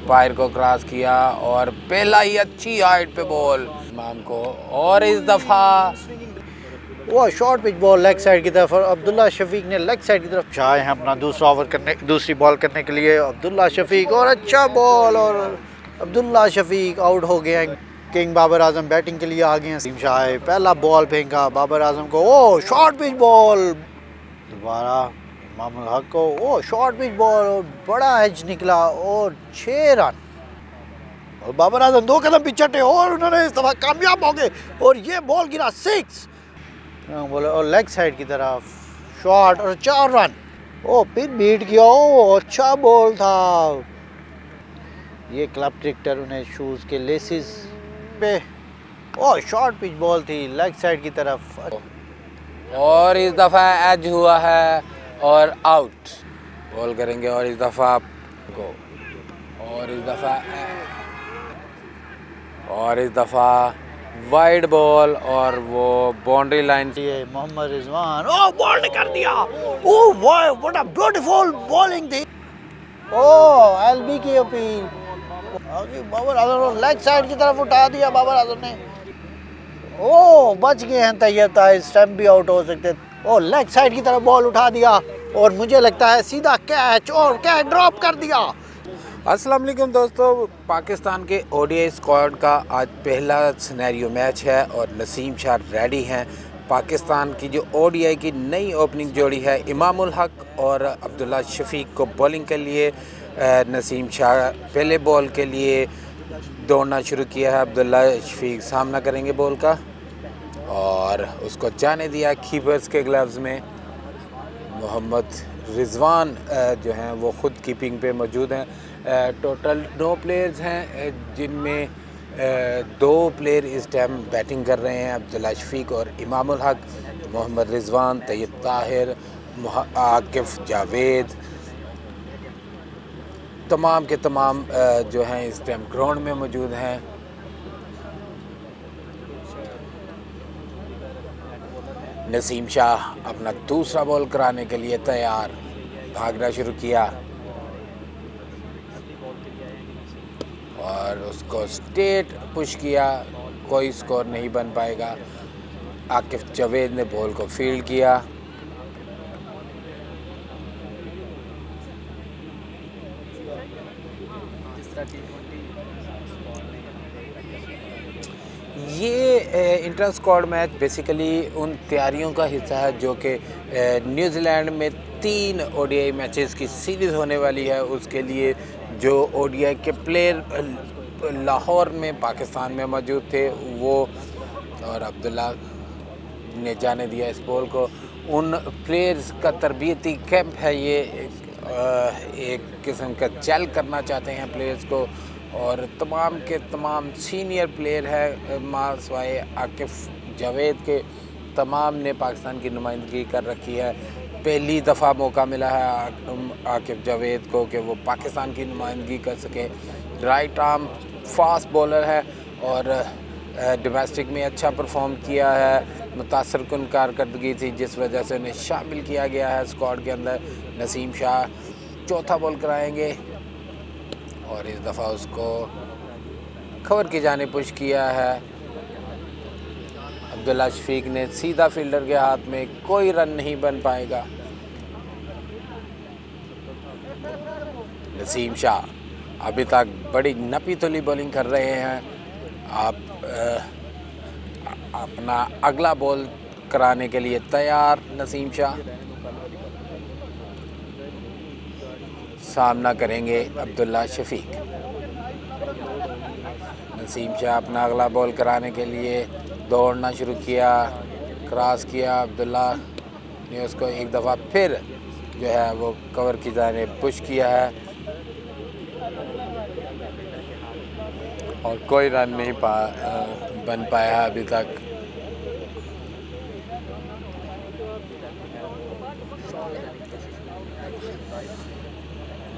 Umpire को cross किया और पहला ही अच्छी हाइट पे बॉल इमाम को, और इस दफ़ा वो short pitch ball leg side की तरफ और अब्दुल्ला शफीक ने लेग साइड की तरफ चाहे हैं अपना दूसरी बॉल करने के लिए। अब्दुल्ला शफीक और अच्छा बॉल, और अब्दुल्ला शफीक आउट हो गए हैं। किंग बाबर आजम बैटिंग के लिए आ गए हैं। नसीम शाह पहला बॉल फेंका बाबर आजम को, ओ शॉर्ट पिच बॉल, दोबारा इमामुल हक को, ओ शॉर्ट पिच बॉल और बड़ा एज निकला और 6 रन। और बाबर आजम 2 कदम पीछे हटे और उन्होंने इस दफा कामयाब हो गए और ये बॉल गिरा 6 बोले, और लेग साइड की तरफ शॉट और 4 रन। ओ फिर बीट किया, ओ अच्छा बॉल था। ये क्लब क्रिकेटर उन्हें शूज़ के लेसिस पे, ओ शॉर्ट पिच बॉल थी लेग साइड की तरफ, और इस दफ़ा एज हुआ है और आउट बॉल करेंगे। और इस दफ़ा को, और इस दफ़ा वाइड बॉल और वो बाउंड्री लाइन। ये मोहम्मद रिजवान, ओ बॉल ने कर दिया, ओ वाह व्हाट अ ब्यूटीफुल बॉलिंग थी। ओ एलबी की appeal, Babar Azam leg side की तरफ उठा दिया बाबर आजम ने, ओ बच गए हैं तैयब ताहिर, स्टंप भी आउट हो सकते। ओ लेग साइड की तरफ बॉल उठा दिया और मुझे लगता है सीधा कैच, और कैच ड्रॉप कर दिया। अस्सलाम वालेकुम दोस्तों, पाकिस्तान के ओडीआई स्क्वाड का आज पहला सिनेरियो मैच है और नसीम शाह रेडी हैं। पाकिस्तान की जो ओडीआई की नई ओपनिंग जोड़ी है इमामुल हक और अब्दुल्ला शफीक को बॉलिंग के लिए नसीम शाह पहले बॉल के लिए दौड़ना शुरू किया है। अब्दुल्ला शफीक सामना करेंगे बॉल का और उसको जाने दिया कीपर्स के ग्लव्स में। मोहम्मद रिजवान जो हैं वो ख़ुद कीपिंग पे मौजूद हैं। टोटल 9 प्लेयर्स हैं जिनमें 2 प्लेयर इस टाइम बैटिंग कर रहे हैं, अब्दुल्ला शफीक और इमामुल हक। मोहम्मद रिजवान, तैयब ताहिर, आकिफ जावेद तमाम के तमाम जो हैं इस टाइम ग्राउंड में मौजूद हैं। नसीम शाह अपना दूसरा बॉल कराने के लिए तैयार, भागना शुरू किया और उसको स्ट्रेट पुश किया, कोई स्कोर नहीं बन पाएगा। आकिफ जावेद ने बॉल को फील्ड किया, ये इंटर स्क्वाड मैच बेसिकली उन तैयारियों का हिस्सा है जो कि न्यूजीलैंड में 3 ओडीआई मैचेस की सीरीज़ होने वाली है। उसके लिए जो ओडीआई के प्लेयर लाहौर में पाकिस्तान में मौजूद थे वो, और अब्दुल्ला ने जाने दिया इस बॉल को। उन प्लेयर्स का तरबियती कैंप है ये, एक किस्म का जेल करना चाहते हैं प्लेयर्स को, और तमाम के तमाम सीनियर प्लेयर है मासवाए आकिफ जावेद के, तमाम ने पाकिस्तान की नुमाइंदगी कर रखी है। पहली दफ़ा मौका मिला है आकिफ जावेद को कि वो पाकिस्तान की नुमाइंदगी कर सके। राइट आर्म फास्ट बॉलर है और डोमेस्टिक में अच्छा परफॉर्म किया है। मुतासर कुन कारकर्दगी थी जिस वजह से उन्हें शामिल किया गया है स्क्वाड के अंदर। नसीम शाह चौथा बॉल कराएंगे और इस दफ़ा उसको कवर की जाने पुश किया है। अब्दुल्ला शफीक ने सीधा फील्डर के हाथ में, कोई रन नहीं बन पाएगा। नसीम शाह अभी तक बड़ी नपी तुली बॉलिंग कर रहे हैं। आप अपना अगला बॉल कराने के लिए तैयार। नसीम शाह सामना करेंगे अब्दुल्ला शफीक। नसीम शाह अपना अगला बॉल कराने के लिए दौड़ना शुरू किया, क्रॉस किया। अब्दुल्ला ने उसको एक दफ़ा फिर जो है वो कवर की जाने पुश किया है और कोई रन नहीं बन पाया अभी तक।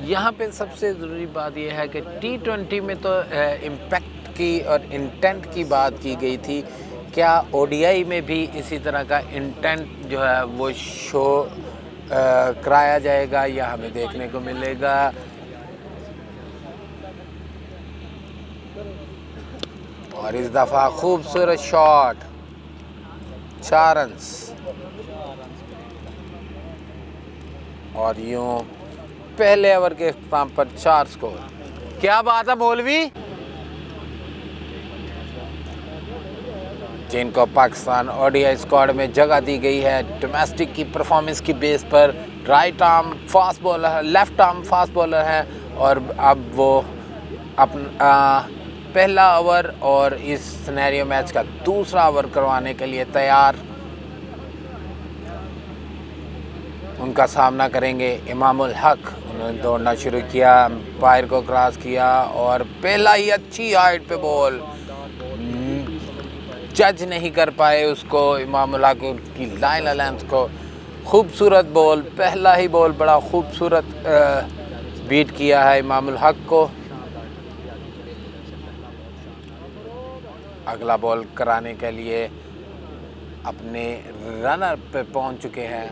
यहाँ पे सबसे ज़रूरी बात यह है कि T20 में तो इम्पैक्ट की और इंटेंट की बात की गई थी। क्या ओडीआई में भी इसी तरह का इंटेंट जो है वो शो कराया जाएगा या हमें देखने को मिलेगा? और इस दफ़ा खूबसूरत शॉट, 4 रन्स। और यूं पहले ओवर के इख्तिताम पर 4 स्कोर। क्या बात है मौलवी, जिनको पाकिस्तान ओडीआई स्क्वाड में जगह दी गई है डोमेस्टिक की परफॉर्मेंस की बेस पर। राइट आर्म फास्ट बॉलर है, लेफ्ट आर्म फास्ट बॉलर है, और अब वो अपना पहला ओवर और इस सिनेरियो मैच का दूसरा ओवर करवाने के लिए तैयार। उनका सामना करेंगे इमामुल हक। उन्होंने दौड़ना शुरू किया, अंपायर को क्रॉस किया और पहला ही अच्छी हाइट पे बॉल, जज नहीं कर पाए उसको इमामुल हक की लाइन लेंथ को। खूबसूरत बॉल, पहला ही बॉल बड़ा खूबसूरत बीट किया है इमामुल हक को। अगला बॉल कराने के लिए अपने रनर पे पहुंच चुके हैं।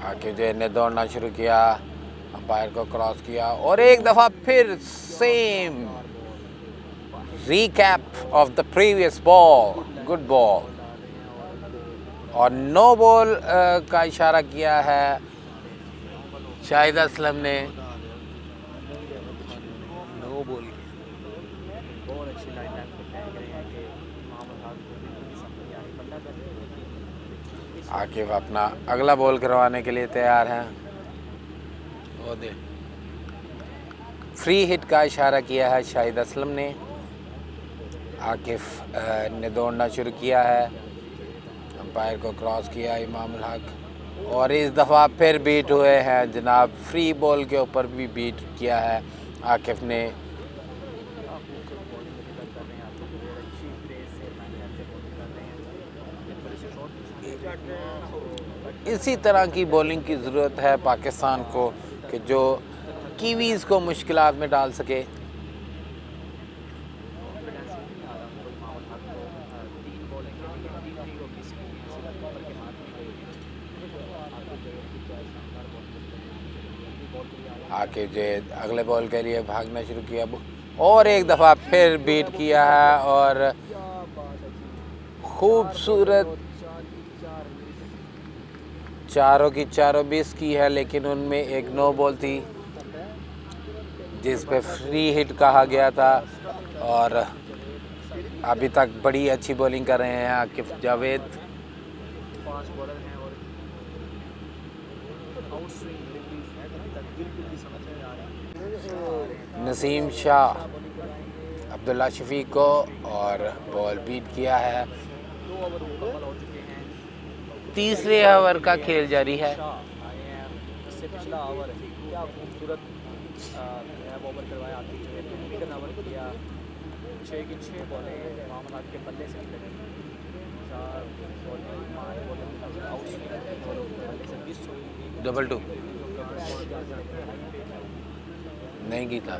आके जो ने दौड़ना शुरू किया, अंपायर को क्रॉस किया और एक दफ़ा फिर same recap of the previous ball, good ball. और नो बॉल का इशारा किया है शाहिद असलम ने। नो बॉल आकिब अपना अगला बॉल करवाने के लिए तैयार हैं। वो दे फ्री हिट का इशारा किया है शाहिद असलम ने। आकिफ ने दौड़ना शुरू किया है, अंपायर को क्रॉस किया इमामुल हक और इस दफ़ा फिर बीट हुए हैं जनाब। फ्री बॉल के ऊपर भी बीट किया है आकिफ ने। इसी तरह की बॉलिंग की ज़रूरत है पाकिस्तान को कि जो कीवीज़ को मुश्किलात में डाल सके। आके जो अगले बॉल के लिए भागना शुरू किया और एक दफ़ा फिर बीट किया है और खूबसूरत चारों की चारों मिस की है, लेकिन उनमें एक नो बॉल थी जिस पे फ्री हिट कहा गया था। और अभी तक बड़ी अच्छी बॉलिंग कर रहे हैं आकिफ जावेद। नसीम शाह अब्दुल्ला शफीक को और बॉल बीट किया है। तीसरे ओवर का खेल जारी है। इससे पिछला ओवर क्या खूबसूरत ओवर करवाया आती है। विकेट ओवर किया, 6 की 6 बॉलें इमामुल हक के बल्ले से निकली, 4 बॉल 5 बॉल आउट और बल्ले से मिस हुई। डबल टू नहीं की था।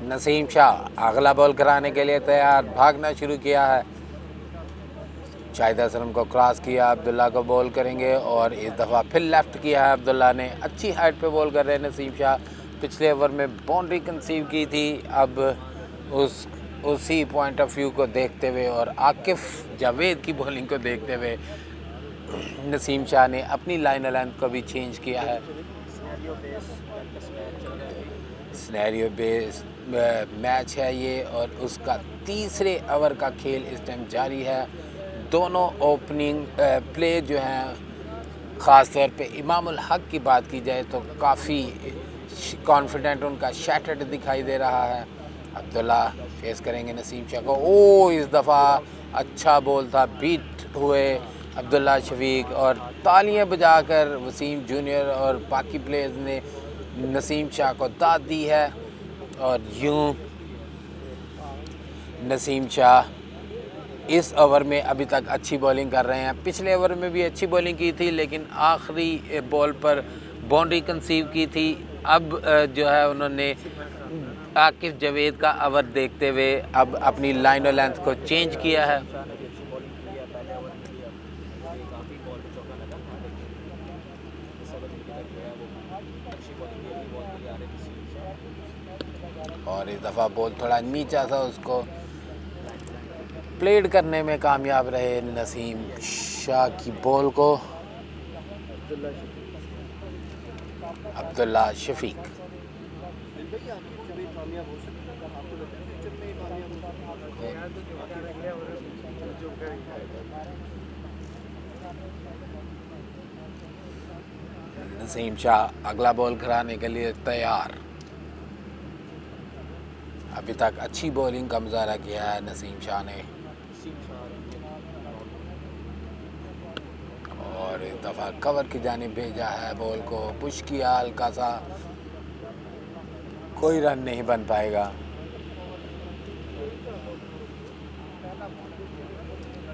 नसीम शाह अगला बॉल कराने के लिए तैयार, भागना शुरू किया है। शाहिद असलम को क्रॉस किया, अब्दुल्ला को बॉल करेंगे और इस दफ़ा फिर लेफ़्ट किया है अब्दुल्ला ने। अच्छी हाइट पे बॉल कर रहे हैं नसीम शाह। पिछले ओवर में बाउंड्री कंसीव की थी, अब उसी पॉइंट ऑफ व्यू को देखते हुए और आकिफ जावेद की बॉलिंग को देखते हुए नसीम शाह ने अपनी लाइन लेंथ को भी चेंज किया है। सिनेरियो बेस मैच है ये और उसका तीसरे ओवर का खेल इस टाइम जारी है। दोनों ओपनिंग प्ले जो हैं, ख़ास तौर पे इमामुल हक की बात की जाए तो काफ़ी कॉन्फिडेंट उनका शैटर्ड दिखाई दे रहा है। अब्दुल्ला फेस करेंगे नसीम शाह को। ओ इस दफ़ा अच्छा बॉल था, बीट हुए अब्दुल्ला शफीक और तालियां बजाकर वसीम जूनियर और बाकी प्लेयर्स ने नसीम शाह को दाद दी है। और यूं नसीम शाह इस ओवर में अभी तक अच्छी बॉलिंग कर रहे हैं। पिछले ओवर में भी अच्छी बॉलिंग की थी लेकिन आखिरी बॉल पर बाउंड्री कंसीव की थी। अब जो है उन्होंने आकिफ जावेद का ओवर देखते हुए अब अपनी लाइन और लेंथ को चेंज किया है। शाह ने भी अच्छी बॉलिंग की है, पहले ओवर में भी अब ये काफ़ी बॉल पे चौका लगा था, लेकिन इस ओवर में जो है वो अच्छी बॉलिंग की है, बॉल के लिए आ रहे थे। और इस दफ़ा बॉल थोड़ा नीचा था, उसको प्लेड करने में कामयाब रहे नसीम शाह की बॉल को अब्दुल्ला शफीक। नसीम शाह अगला बॉल कराने के लिए तैयार। अभी तक अच्छी बॉलिंग का मुजाहरा किया है नसीम शाह ने और इस दफ़ा कवर की जानिब भेजा है बॉल को, पुश किया हल्का सा, कोई रन नहीं बन पाएगा।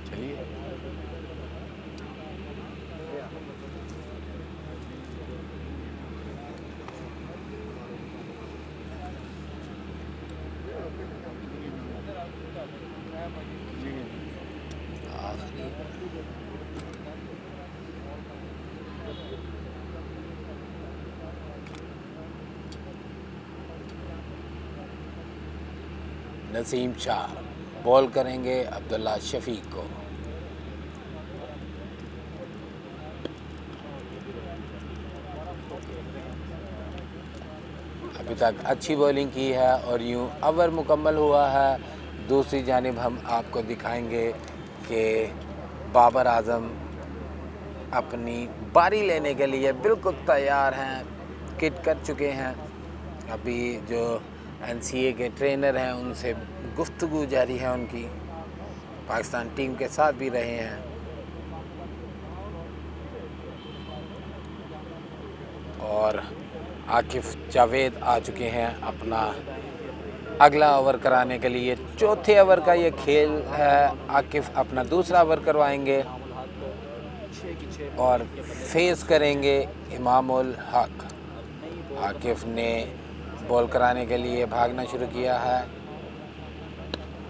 चलिए नसीम शाह बॉल करेंगे अब्दुल्ला शफीक को। अभी तक अच्छी बॉलिंग की है और यूं ओवर मुकम्मल हुआ है। दूसरी जानिब हम आपको दिखाएंगे कि बाबर आजम अपनी बारी लेने के लिए बिल्कुल तैयार हैं, किट कर चुके हैं। अभी जो NCA के ट्रेनर हैं उनसे गुफ्तगू जारी है उनकी, पाकिस्तान टीम के साथ भी रहे हैं। और आकिफ जावेद आ चुके हैं अपना अगला ओवर कराने के लिए। चौथे ओवर का ये खेल है। आकिफ अपना दूसरा ओवर करवाएंगे और फेस करेंगे इमामुल हक। आकिफ ने बॉल कराने के लिए भागना शुरू किया है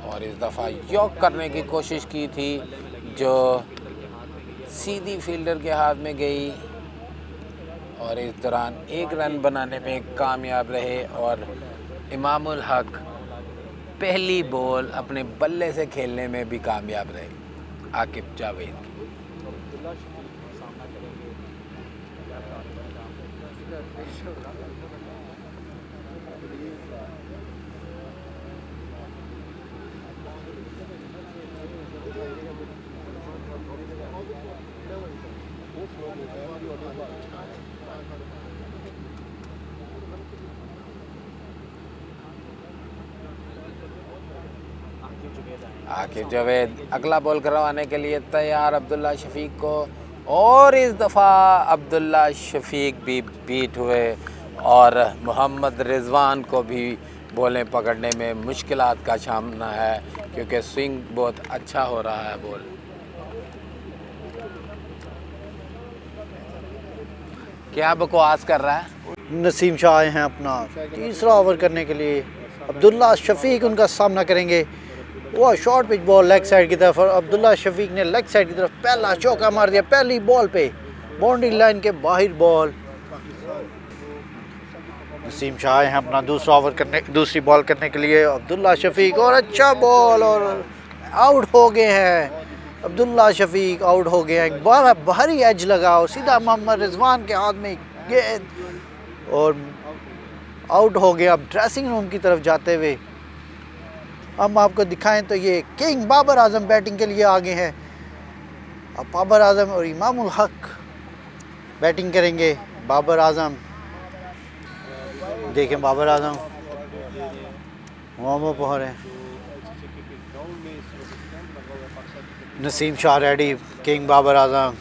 और इस दफ़ा यॉक करने की कोशिश की थी जो सीधी फील्डर के हाथ में गई और इस दौरान एक रन बनाने में कामयाब रहे और इमामुल हक पहली बॉल अपने बल्ले से खेलने में भी कामयाब रहे। आकिफ जावेद आकिफ जावेद अगला बॉल करवाने के लिए तैयार अब्दुल्ला शफीक को और इस दफ़ा अब्दुल्ला शफीक भी बीट हुए और मोहम्मद रिजवान को भी बॉलें पकड़ने में मुश्किलात का सामना है क्योंकि स्विंग बहुत अच्छा हो रहा है बॉल। क्या बकवास कर रहा है? नसीम शाह आए हैं अपना तीसरा ओवर करने के लिए। अब्दुल्ला शफीक उनका सामना करेंगे। वो short pitch ball leg side की तरफ और अब्दुल्ला शफीक ने लेग साइड की तरफ पहला चौका मार दिया पहली बॉल पे, बाउंड्री लाइन के बाहर बॉल। नसीम शाह आए हैं अपना दूसरी बॉल करने के लिए। अब्दुल्ला शफीक और अच्छा बॉल और आउट हो गए हैं। अब्दुल्ला शफीक आउट हो गए हैं। बड़ा भारी एज लगा और सीधा मोहम्मद रिजवान के हाथ में गेंद और आउट हो गया। अब ड्रेसिंग रूम की तरफ जाते हुए हम आपको दिखाएं तो ये किंग बाबर आजम बैटिंग के लिए आगे हैं। अब बाबर आजम और इमामुल हक बैटिंग करेंगे। बाबर आजम देखें, बाबर आजम वार्म अप हो रहे हैं। नसीम शाह रेडी, किंग बाबर आजम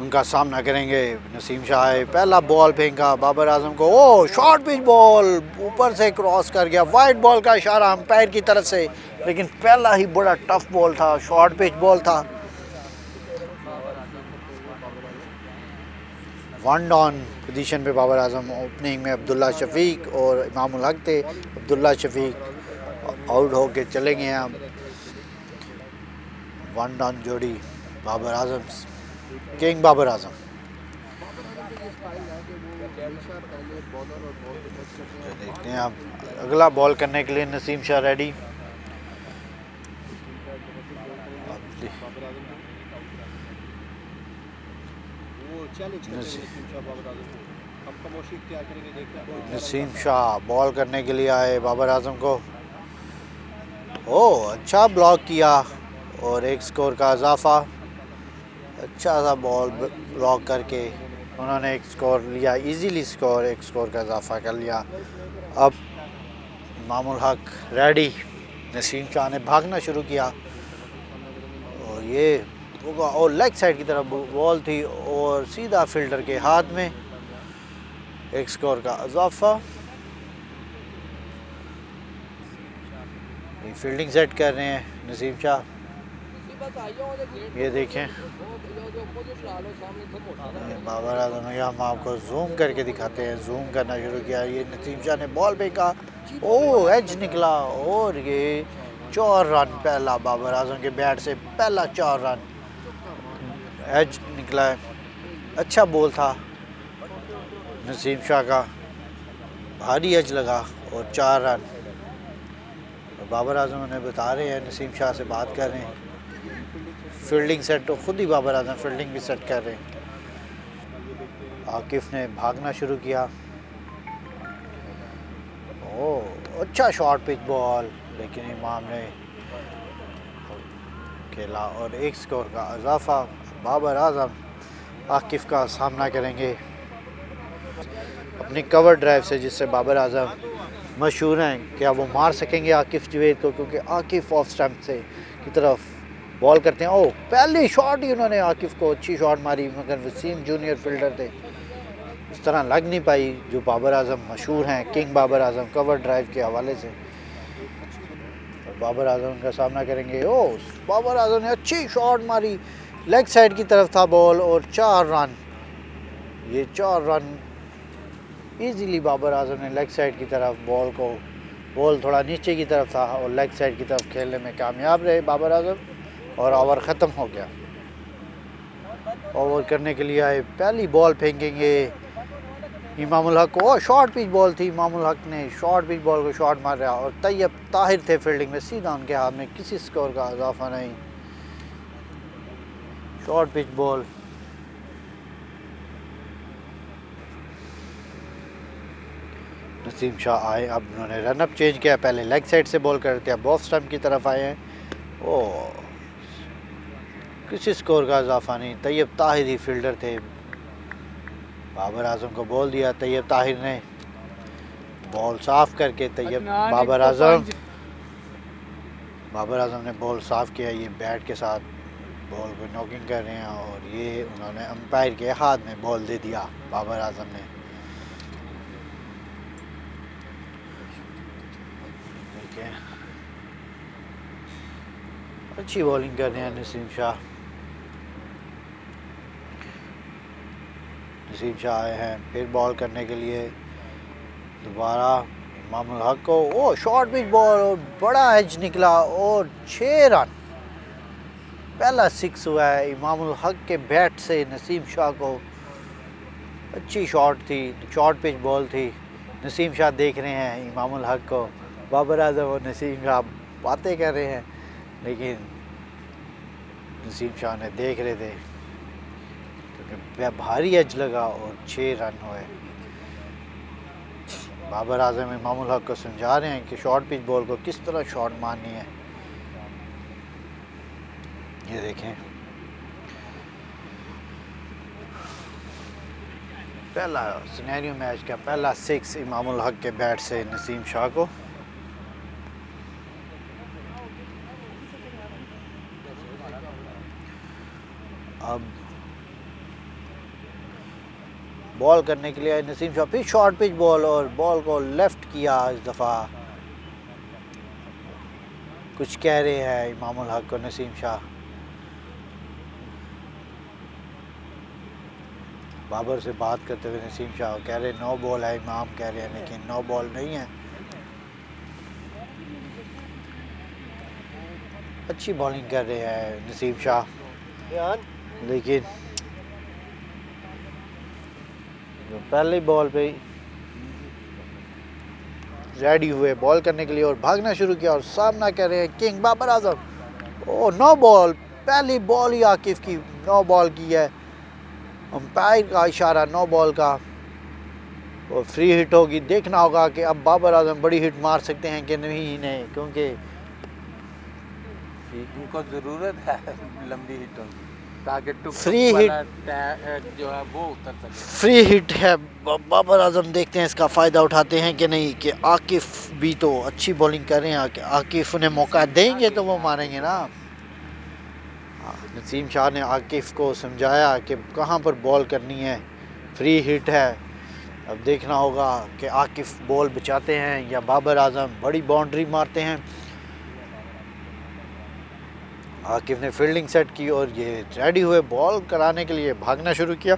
उनका सामना करेंगे। नसीम शाह है, पहला बॉल फेंका बाबर आजम को, ओ शॉर्ट पिच बॉल ऊपर से क्रॉस कर गया। वाइड बॉल का इशारा अंपायर की तरफ से, लेकिन पहला ही बड़ा टफ बॉल था, शॉर्ट पिच बॉल था। वन डाउन पोजीशन पे बाबर आजम। ओपनिंग में अब्दुल्ला शफीक और इमामुल हक थे। अब्दुल्ला शफीक आउट होके चले गए हैं। वन डाउन जोड़ी बाबर आजम, किंग बाबर आजम। देखते हैं अब अगला बॉल करने के लिए नसीम शाह रेडी। नसीम शाह बॉल करने के लिए आए बाबर आजम को। ओह, अच्छा ब्लॉक किया और एक स्कोर का इजाफा। अच्छा सा बॉल ब्लॉक करके उन्होंने एक स्कोर लिया, इजीली स्कोर, एक स्कोर का इजाफा कर लिया। अब इमामुल हक रेडी। नसीम शाह ने भागना शुरू किया और ये होगा, और लेग साइड की तरफ बॉल थी और सीधा फील्डर के हाथ में, एक स्कोर का इजाफा। ये फील्डिंग सेट कर रहे हैं नसीम शाह। ये देखें बाबर आजम, ये हम आपको जूम करके दिखाते हैं। जूम करना शुरू किया। ये नसीम शाह ने बॉल फेंका, ओ एज निकला और ये 4 रन पहला बाबर आजम के बैट से, पहला 4 रन एज निकला है। अच्छा बॉल था नसीम शाह का, भारी एज लगा और 4 रन। बाबर आजम उन्हें बता रहे हैं, नसीम शाह से बात कर रहे हैं। फील्डिंग सेट तो खुद ही बाबर आजम फील्डिंग भी सेट कर रहे हैं। आकिफ ने भागना शुरू किया। ओह, अच्छा शॉर्ट पिच बॉल, लेकिन इमाम ने खेला और एक स्कोर का इजाफा। बाबर आजम आकिफ का सामना करेंगे अपनी कवर ड्राइव से, जिससे बाबर आजम मशहूर हैं। क्या वो मार सकेंगे आकिफ जवेद को, क्योंकि आकिफ ऑफ स्टंप से की तरफ बॉल करते हैं। ओह, पहली शॉट ही उन्होंने आकिफ को अच्छी शॉट मारी, मगर वसीम जूनियर फील्डर थे, इस तरह लग नहीं पाई जो बाबर आजम मशहूर हैं, king Babar Azam cover drive के हवाले से। बाबर आजम का सामना करेंगे। ओह, बाबर आजम ने अच्छी शॉट मारी, लेग साइड की तरफ था बॉल और 4 रन। ये 4 रन इजीली बाबर आजम ने लेग साइड की तरफ बॉल थोड़ा नीचे की तरफ था और लेग साइड की तरफ खेलने में कामयाब रहे बाबर आजम, और ओवर ख़त्म हो गया। ओवर करने के लिए आए, पहली बॉल फेंकेंगे इमामुल हक को। शॉर्ट पिच बॉल थी, इमामुल हक ने शॉर्ट पिच बॉल को शॉट मार रहा और तैयब ताहिर थे फील्डिंग में, सीधा उनके हाथ में, किसी स्कोर का इजाफा नहीं। Short pitch ball. Naseem Shah आए, अब उन्होंने रनअप चेंज किया। पहले लेग साइड से बॉल करते, अब ऑफ स्टंप की तरफ आए हैं। ओह, किसी स्कोर का इजाफा नहीं। तैयब ताहिर ही फील्डर थे। बाबर आजम को बॉल दिया, तैयब ताहिर ने बॉल साफ करके बाबर आजम ने बॉल साफ किया। ये बैट के साथ बॉल को नॉकिंग कर रहे हैं और ये उन्होंने अंपायर के हाथ में बॉल दे दिया बाबर आजम ने। ठीक है, अच्छी बॉलिंग कर रहे हैं नसीम शाह। नसीम शाह आए हैं फिर बॉल करने के लिए दोबारा इमामुल हक को। ओ, शॉर्ट पिच बॉल और बड़ा एज निकला और 6 रन, पहला 6 हुआ है इमामुल हक के बैट से नसीम शाह को। अच्छी शॉट थी, शॉर्ट पिच बॉल थी। नसीम शाह देख रहे हैं इमामुल हक को, बाबर आजम और नसीम शाह बातें कर रहे हैं, लेकिन नसीम शाह ने देख रहे थे क्योंकि भारी एज लगा और 6 रन हुए। बाबर आजम इमामुल हक को समझा रहे हैं कि शॉर्ट पिच बॉल को किस तरह शॉट मारनी है। ये देखें, पहला सिनेरियो मैच का पहला 6 इमामुल हक के बैट से नसीम शाह को। अब बॉल करने के लिए नसीम शाह, फिर शॉर्ट पिच बॉल और बॉल को लेफ्ट किया। इस दफ़ा कुछ कह रहे हैं इमामुल हक को नसीम शाह। बाबर से बात करते हुए नसीम शाह कह रहे 9 बॉल है, इमाम कह रहे हैं, लेकिन 9 बॉल नहीं है। अच्छी बॉलिंग कर रहे हैं नसीम शाह, लेकिन जो पहली बॉल पे रेडी हुए बॉल करने के लिए और भागना शुरू किया और सामना कर रहे हैं किंग बाबर आजम। ओ 9 बॉल, पहली बॉल ही आकिफ की 9 बॉल की है। अंपायर का इशारा 9 बॉल का और फ्री हिट होगी। देखना होगा कि अब बाबर आजम बड़ी हिट मार सकते हैं कि नहीं, क्योंकि उनको ज़रूरत है लंबी हिटों की, ताकि फ्री हिट जो है वो उतर सके। फ्री हिट है। बाबर आजम देखते हैं इसका फ़ायदा उठाते हैं कि नहीं, कि आकिफ भी तो अच्छी बॉलिंग कर रहे हैं, आकिफ उन्हें मौका देंगे तो वो मारेंगे ना। नसीम शाह ने आकिफ को समझाया कि कहाँ पर बॉल करनी है, फ्री हिट है। अब देखना होगा कि आकिफ बॉल बचाते हैं या बाबर आजम बड़ी बाउंड्री मारते हैं। आकिफ ने फील्डिंग सेट की और ये रेडी हुए बॉल कराने के लिए भागना शुरू किया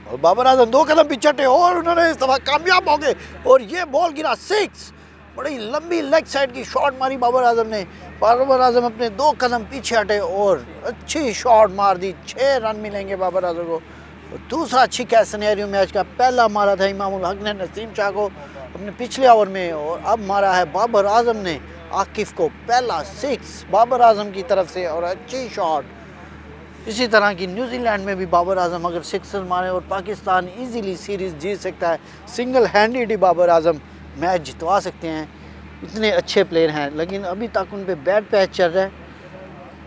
और बाबर आजम 2 कदम पीछे हटे और उन्होंने इस दफ़ा कामयाब हो गए और ये बॉल गिरा 6। बड़ी लंबी लेग साइड की शॉट मारी बाबर आजम ने। बाबर आजम अपने 2 कदम पीछे हटे और अच्छी शॉट मार दी। 6 रन मिलेंगे बाबर आजम को। और दूसरा अच्छी कैच सिनेरियो मैच का पहला मारा था इमामुल हक ने नसीम शाह को अपने पिछले ओवर में, और अब मारा है बाबर आजम ने आकिफ को पहला 6 बाबर आजम की तरफ से और अच्छी शॉट। इसी तरह की न्यूजीलैंड में भी बाबर आजम अगर 6 मारे और पाकिस्तान इजीली सीरीज़ जीत सकता है। सिंगल हैंडेड ही बाबर आजम मैच जितवा सकते हैं, इतने अच्छे प्लेयर हैं। लेकिन अभी तक उन पे बैड पैच चल रहा है,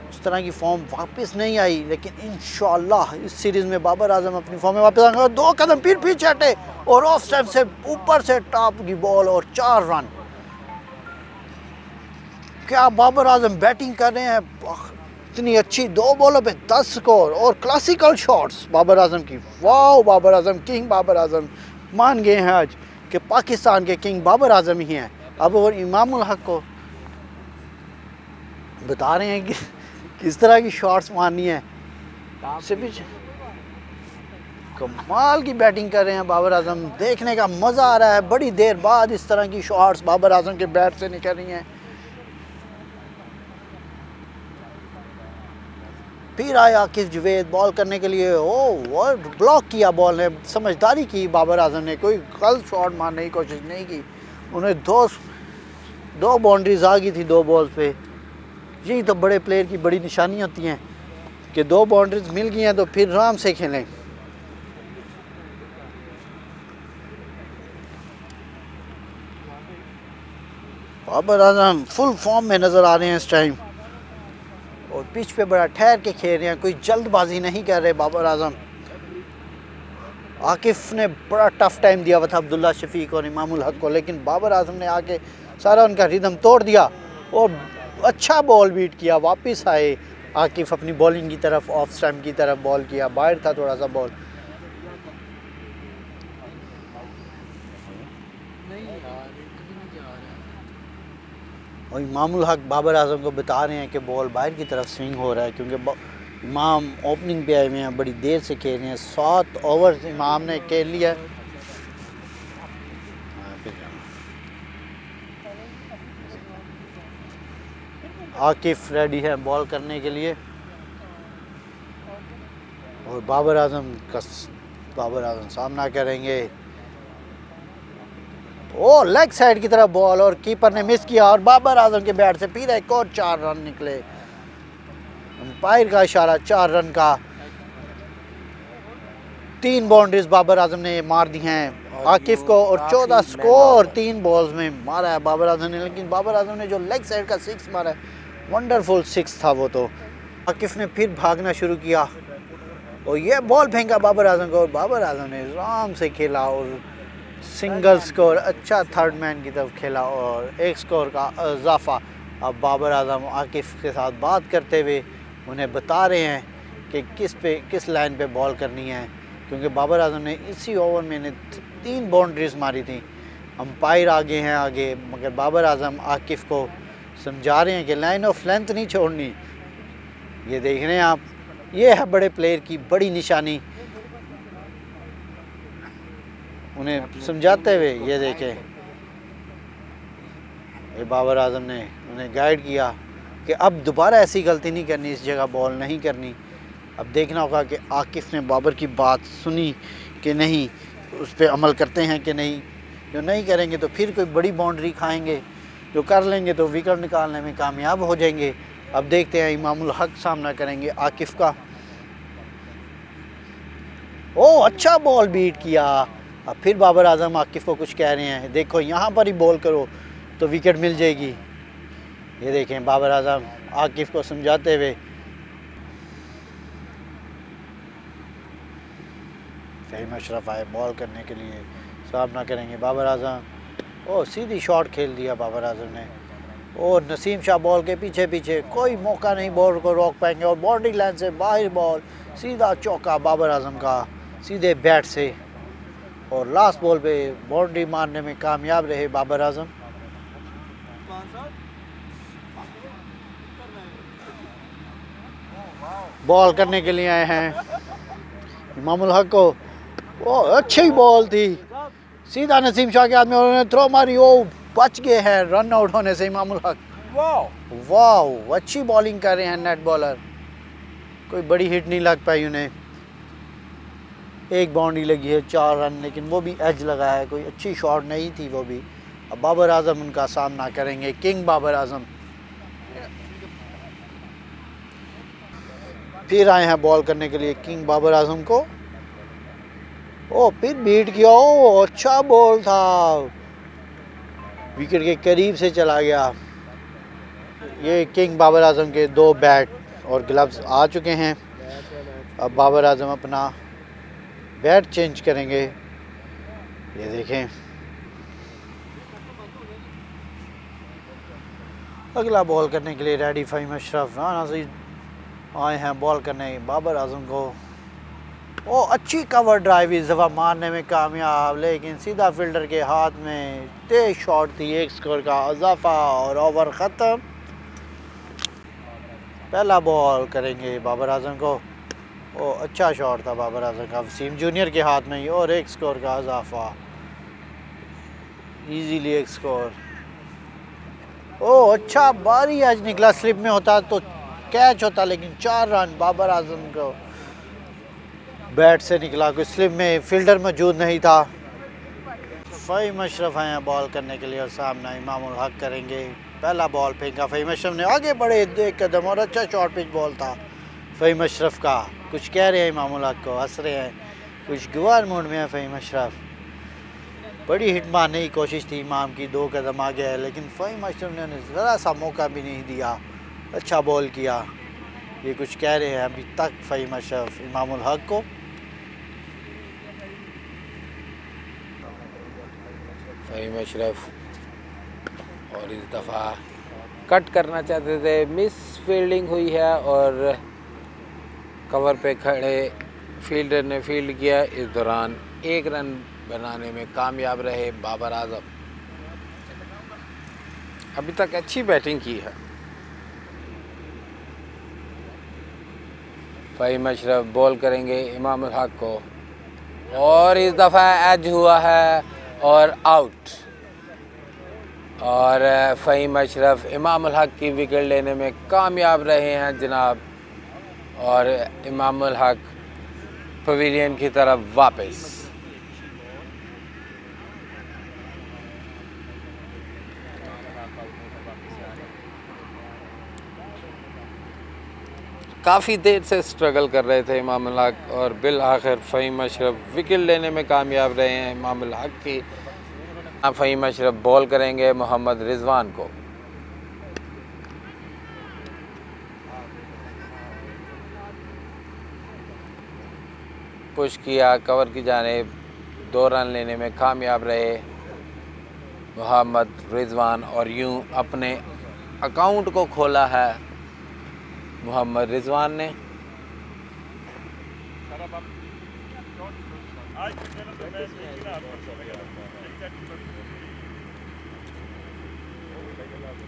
उस तरह की फॉर्म वापस नहीं आई। लेकिन इंशाल्लाह इस सीरीज़ में बाबर आजम अपनी फॉर्म में वापस आएंगे। 2 कदम फिर पीछे हटे और ऑफ स्टंप से ऊपर से टॉप की बॉल और 4 रन। क्या बाबर आजम बैटिंग कर रहे हैं, इतनी अच्छी 2 बॉलों पे 10 स्कोर और क्लासिकल शॉट्स बाबर आजम की। वाह, बाबर आजम किंग बाबर आजम मान गए हैं आज कि पाकिस्तान के किंग बाबर आजम ही हैं। अब और इमामुल हक को बता रहे हैं कि किस तरह की शॉट्स मारनी है। से भी कमाल की बैटिंग कर रहे हैं बाबर आजम, देखने का मज़ा आ रहा है। बड़ी देर बाद इस तरह की शॉट्स बाबर आजम के बैट से निकल रही हैं। फिर आया आकिफ जवेद बॉल करने के लिए। वो ब्लॉक किया बॉल ने, समझदारी की बाबर आजम ने, कोई गलत शॉट मारने की कोशिश नहीं की। उन्हें दो बाउंड्रीज आ गई थी 2 बॉल पे। यही तो बड़े प्लेयर की बड़ी निशानी होती हैं कि 2 बाउंड्रीज मिल गई हैं तो फिर आराम से खेलें। बाबर आजम फुल फॉर्म में नज़र आ रहे हैं इस टाइम और पिच पे बड़ा ठहर के खेल रहे हैं, कोई जल्दबाजी नहीं कर रहे बाबर आजम। आकिफ ने बड़ा टफ टाइम दिया हुआ था अब्दुल्ला शफीक और इमामुल हक को, लेकिन बाबर आजम ने आके सारा उनका रिदम तोड़ दिया और अच्छा बॉल बीट किया। वापस आए आकिफ अपनी बॉलिंग की तरफ, ऑफ स्टंप की तरफ बॉल किया, बाहर था थोड़ा सा बॉल। और इमामुल हक बाबर आजम को बता रहे हैं कि बॉल बाहर की तरफ स्विंग हो रहा है, क्योंकि इमाम ओपनिंग पे आए हुए हैं, बड़ी देर से खेल रहे हैं। 7 ओवर इमाम ने खेल लिया। आकिफ रेडी है बॉल करने के लिए और बाबर आजम सामना करेंगे। ओ लेग साइड की तरफ बॉल और कीपर ने मिस किया और बाबर आजम के बैट से फिर एक और 4 रन निकले। अंपायर का इशारा 4 रन का। 3 बाउंड्रीज बाबर आजम ने मार दी हैं आकिफ को और 14 स्कोर 3 बॉल्स में मारा है बाबर आजम ने। लेकिन बाबर आजम ने जो लेग साइड का 6 मारा है, वंडरफुल 6 था वो तो। आकिफ ने फिर भागना शुरू किया और ये बॉल फेंका बाबर आजम को और बाबर आजम ने आराम से खेला और सिंगल स्कोर, अच्छा थर्ड मैन की तरफ खेला और 1 स्कोर का इजाफा। अब बाबर आजम आकिफ के साथ बात करते हुए उन्हें बता रहे हैं कि किस लाइन पे बॉल करनी है, क्योंकि बाबर आजम ने इसी ओवर में 3 बाउंड्रीज मारी थी। अंपायर आगे हैं आगे, मगर बाबर आजम आकिफ को समझा रहे हैं कि लाइन ऑफ लेंथ नहीं छोड़नी। ये देख रहे हैं आप, ये है बड़े प्लेयर की बड़ी निशानी। उन्हें समझाते हुए, ये देखें ये बाबर आजम ने उन्हें गाइड किया कि अब दोबारा ऐसी गलती नहीं करनी, इस जगह बॉल नहीं करनी। अब देखना होगा कि आकिफ़ ने बाबर की बात सुनी कि नहीं, उस पर अमल करते हैं कि नहीं। जो नहीं करेंगे तो फिर कोई बड़ी बाउंड्री खाएंगे, जो कर लेंगे तो विकेट निकालने में कामयाब हो जाएंगे। अब देखते हैं इमामुल हक सामना करेंगे आकिफ़ का। ओ अच्छा बॉल बीट किया। अब फिर बाबर आजम आकिफ़ को कुछ कह रहे हैं, देखो यहाँ पर ही बॉल करो तो विकेट मिल जाएगी। ये देखें बाबर आजम आकिफ़ को समझाते हुए। फ़हीम अशरफ आए बॉल करने के लिए, सामना करेंगे बाबर आजम। ओ सीधी शॉट खेल दिया बाबर आजम ने। और नसीम शाह बॉल के पीछे पीछे, कोई मौका नहीं बॉल को रोक पाएंगे। और बाउंड्री लाइन से बाहर बॉल, सीधा चौका बाबर आजम का सीधे बैट से। और लास्ट बॉल पे बाउंड्री मारने में कामयाब रहे बाबर आजम। बॉल करने के लिए आए हैं इमामुल हक को। ओ अच्छी बॉल थी, सीधा नसीम शाह के हाथ में, उन्होंने थ्रो मारी, वो बच गए हैं रन आउट होने से इमामुल हक। वाह अच्छी बॉलिंग कर रहे हैं नेट बॉलर। कोई बड़ी हिट नहीं लग पाई उन्हें, एक बाउंड्री लगी है 4 रन, लेकिन वो भी एज लगा है, कोई अच्छी शॉट नहीं थी वो भी। अब बाबर आजम उनका सामना करेंगे, किंग बाबर आजम। फिर आए हैं बॉल करने के लिए किंग बाबर आजम को। ओ फिर बीट किया, ओ अच्छा बॉल था, विकेट के करीब से चला गया। ये किंग बाबर आजम के 2 बैट और ग्लव्स आ चुके हैं। अब बाबर आजम अपना बैट चेंज करेंगे। ये देखें अगला बॉल करने के लिए रेडी फ़हीम अशरफ। राना से आए हैं बॉल करने बाबर आजम को। ओ अच्छी कवर ड्राइव इस दफ़ा मारने में कामयाब, लेकिन सीधा फील्डर के हाथ में तेज शॉट थी, 1 स्कोर का इजाफा और ओवर ख़त्म। पहला बॉल करेंगे बाबर आजम को। ओ अच्छा शॉट था बाबर आजम का, वसीम जूनियर के हाथ में ही, और 1 स्कोर का इजाफा, इजीली 1 स्कोर। ओ अच्छा बारी आज निकला, स्लिप में होता तो कैच होता, लेकिन 4 रन बाबर आजम को बैट से निकला, कोई स्लिप में फील्डर मौजूद नहीं था। फ़हीम अशरफ आए हैं बॉल करने के लिए और सामना इमामुल हक करेंगे। पहला बॉल फेंका फ़हीम अशरफ ने, आगे बढ़े 1 कदम, और अच्छा शॉर्ट पिच बॉल था फ़हीम अशरफ का। कुछ कह रहे हैं इमामुल हक को, हंस रहे हैं, कुछ गुआर मूड में है फ़हीम अशरफ। बड़ी हिट मारने की कोशिश थी इमाम की, 2 कदम आगे है, लेकिन फ़हीम अशरफ ने उन्हें ज़रा सा मौका भी नहीं दिया, अच्छा बॉल किया। ये कुछ कह रहे हैं अभी तक फ़हीम अशरफ इमामुल हक को। फ़हीम अशरफ और इस दफ़ा कट करना चाहते थे, मिस फील्डिंग हुई है और कवर पे खड़े फील्डर ने फील्ड किया। इस दौरान 1 रन बनाने में कामयाब रहे बाबर आजम। अभी तक अच्छी बैटिंग की है। फ़हीम अशरफ बॉल करेंगे इमामुल हक को, और इस दफ़ा एज हुआ है और आउट। और फ़हीम अशरफ इमामुल हक की विकेट लेने में कामयाब रहे हैं जनाब, और इमामुल हक पवेलियन की तरफ वापस। काफ़ी देर से स्ट्रगल कर रहे थे इमामुल हक, और बिल आखिर फ़हीम अशरफ विकेट लेने में कामयाब रहे हैं इमामुल हक की। फ़हीम अशरफ बॉल करेंगे मोहम्मद रिजवान को। पुश किया कवर की जानिब, 2 रन लेने में कामयाब रहे मोहम्मद रिजवान, और यूं अपने अकाउंट को खोला है मोहम्मद रिजवान ने।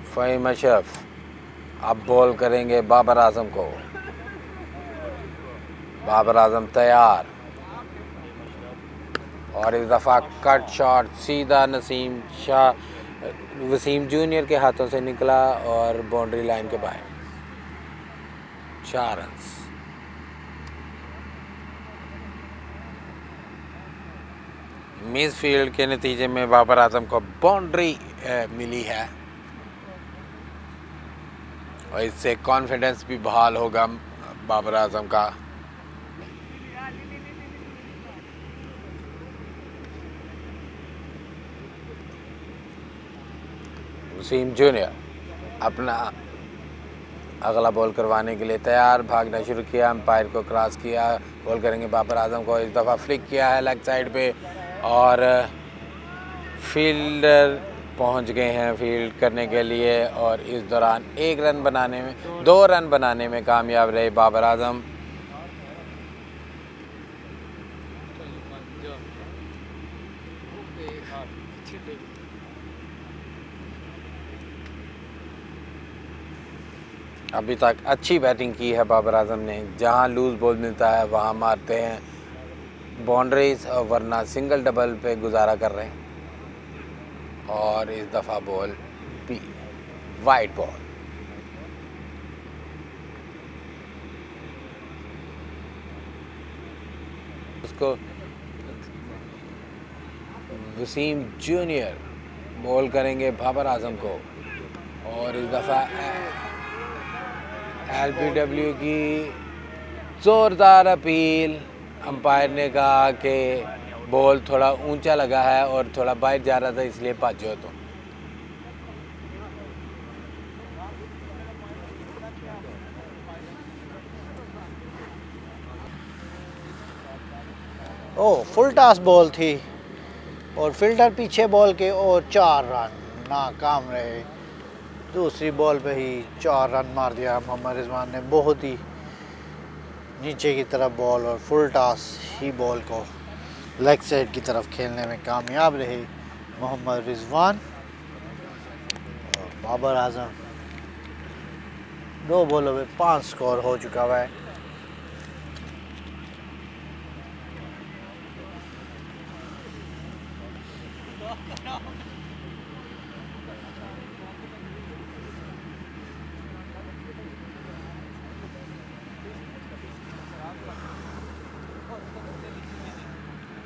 फ़हीम अशरफ अब बॉल करेंगे बाबर आजम को। बाबर आजम तैयार, और इस दफ़ा कट शॉट सीधा वसीम जूनियर के हाथों से निकला और बाउंड्री लाइन के बाहर 4 रन्स। मिस फील्ड के नतीजे में बाबर आजम को बाउंड्री मिली है और इससे कॉन्फिडेंस भी बहाल होगा बाबर आजम का। वसीम जूनियर अपना अगला बॉल करवाने के लिए तैयार, भागना शुरू किया, अंपायर को क्रॉस किया, बॉल करेंगे बाबर आजम को। इस दफ़ा फ्लिक किया है लेग साइड पे और फील्डर पहुंच गए हैं फील्ड करने के लिए और इस दौरान 2 रन बनाने में कामयाब रहे बाबर आजम। अभी तक अच्छी बैटिंग की है बाबर आजम ने, जहां लूज़ बॉल मिलता है वहां मारते हैं बाउंड्रीज और वरना सिंगल डबल पे गुजारा कर रहे हैं। और इस दफ़ा बॉल भी वाइड बॉल। उसको वसीम जूनियर बॉल करेंगे बाबर आजम को और इस दफ़ा LBW की ज़ोरदार अपील। अंपायर ने कहा कि बॉल थोड़ा ऊंचा लगा है और थोड़ा बाहर जा रहा था इसलिए भाजो तो। फुल टॉस बॉल थी और फील्डर पीछे बॉल के और 4 रन नाकाम रहे। दूसरी बॉल पे ही 4 रन मार दिया मोहम्मद रिजवान ने, बहुत ही नीचे की तरफ बॉल और फुल टॉस ही बॉल को लेग साइड की तरफ खेलने में कामयाब रहे मोहम्मद रिजवान। और बाबर आजम 2 बॉलों में 5 स्कोर हो चुका हुआ है।